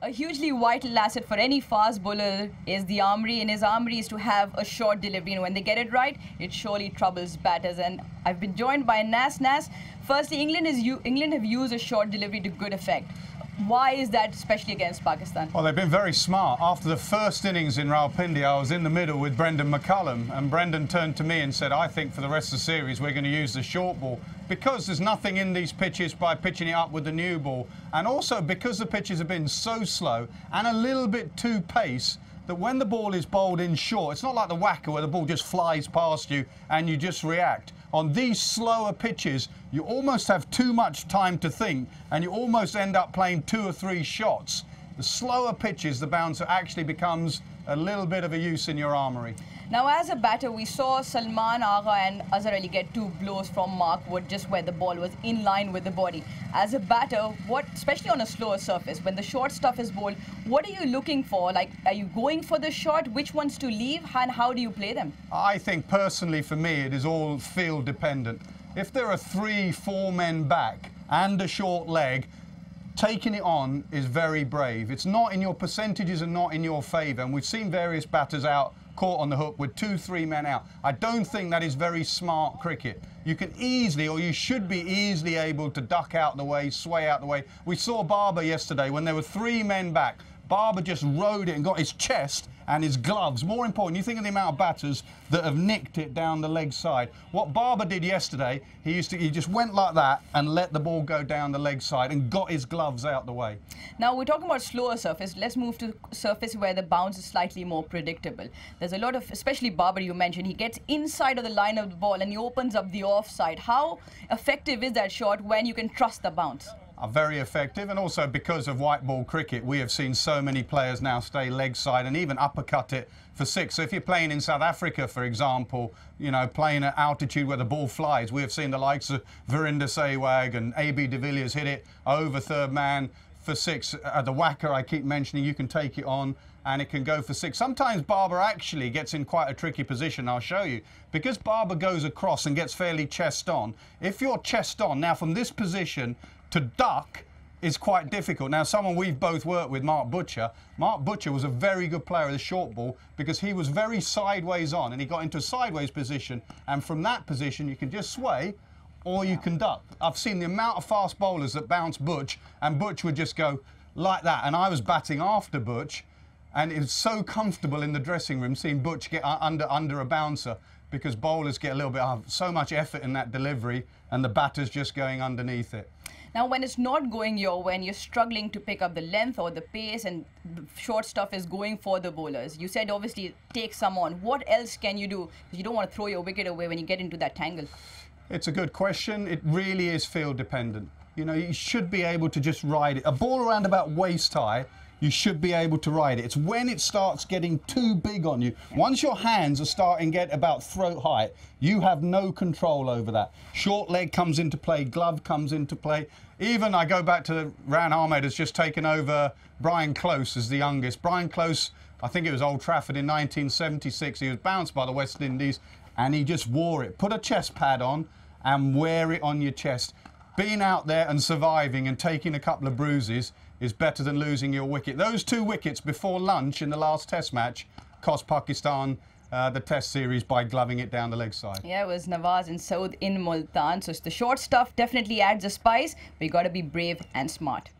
A hugely vital asset for any fast bowler is the armoury, and his armoury is to have a short delivery. And when they get it right, it surely troubles batters. And I've been joined by Nas. Firstly, England have used a short delivery to good effect. Why is that, especially against Pakistan? Well, they've been very smart. After the first innings in Rawalpindi, I was in the middle with Brendan McCullum, and Brendan turned to me and said, I think for the rest of the series we're going to use the short ball because there's nothing in these pitches by pitching it up with the new ball, and also because the pitches have been so slow and a little bit too pace that when the ball is bowled in short, it's not like the whacker where the ball just flies past you and you just react. On these slower pitches, you almost have too much time to think and you almost end up playing 2 or 3 shots. The slower pitches, the bouncer actually becomes a little bit of a use in your armoury. Now, as a batter, we saw Salman Agha and Azhar Ali get 2 blows from Mark Wood just where the ball was in line with the body. As a batter, especially on a slower surface, when the short stuff is bowled, what are you looking for? Like, are you going for the shot? Which ones to leave? And how do you play them? I think personally for me, it is all field dependent. If there are 3, 4 men back and a short leg, taking it on is very brave. It's not in your percentages and not in your favour. And we've seen various batters out caught on the hook with 2, 3 men out. I don't think that is very smart cricket. You can easily, or you should be easily able to duck out the way, sway out the way. We saw Babar yesterday when there were 3 men back. Babar just rode it and got his chest and his gloves. More important, you think of the amount of batters that have nicked it down the leg side. What Babar did yesterday, he just went like that and let the ball go down the leg side and got his gloves out the way. Now, we're talking about slower surface. Let's move to surface where the bounce is slightly more predictable. There's a lot of, especially Babar, you mentioned, he gets inside of the line of the ball and he opens up the offside. How effective is that shot when you can trust the bounce? Are very effective, and also because of white ball cricket, we have seen so many players now stay leg side and even uppercut it for 6. So if you're playing in South Africa, for example, you know, playing at altitude where the ball flies, we have seen the likes of Virender Sehwag and AB de Villiers hit it over third man for 6. The whacker I keep mentioning, you can take it on and it can go for 6. Sometimes Babar actually gets in quite a tricky position, I'll show you. Because Babar goes across and gets fairly chest on, if you're chest on, now from this position, to duck is quite difficult. Now, someone we've both worked with, Mark Butcher. Mark Butcher was a very good player of the short ball because he was very sideways on and he got into a sideways position, and from that position you can just sway or you can duck. I've seen the amount of fast bowlers that bounce Butch, and Butch would just go like that, and I was batting after Butch, and it was so comfortable in the dressing room seeing Butch get under a bouncer, because bowlers get a little bit of so much effort in that delivery and the batter's just going underneath it. Now, when it's not going your way, when you're struggling to pick up the length or the pace and the short stuff is going for the bowlers, you said obviously take some on. What else can you do? Because you don't want to throw your wicket away when you get into that tangle. It's a good question. It really is field dependent. You know, you should be able to just ride it. A ball around about waist high, you should be able to ride it. It's when it starts getting too big on you. Once your hands are starting to get about throat height, you have no control over that. Short leg comes into play, glove comes into play. Even I go back to Rehan Ahmed has just taken over Brian Close as the youngest. Brian Close, I think it was Old Trafford in 1976. He was bounced by the West Indies and he just wore it. Put a chest pad on and wear it on your chest. Being out there and surviving and taking a couple of bruises is better than losing your wicket. Those 2 wickets before lunch in the last Test match cost Pakistan the Test series by gloving it down the leg side. Yeah, it was Nawaz and Saud in Multan. So the short stuff definitely adds a spice, but you got to be brave and smart.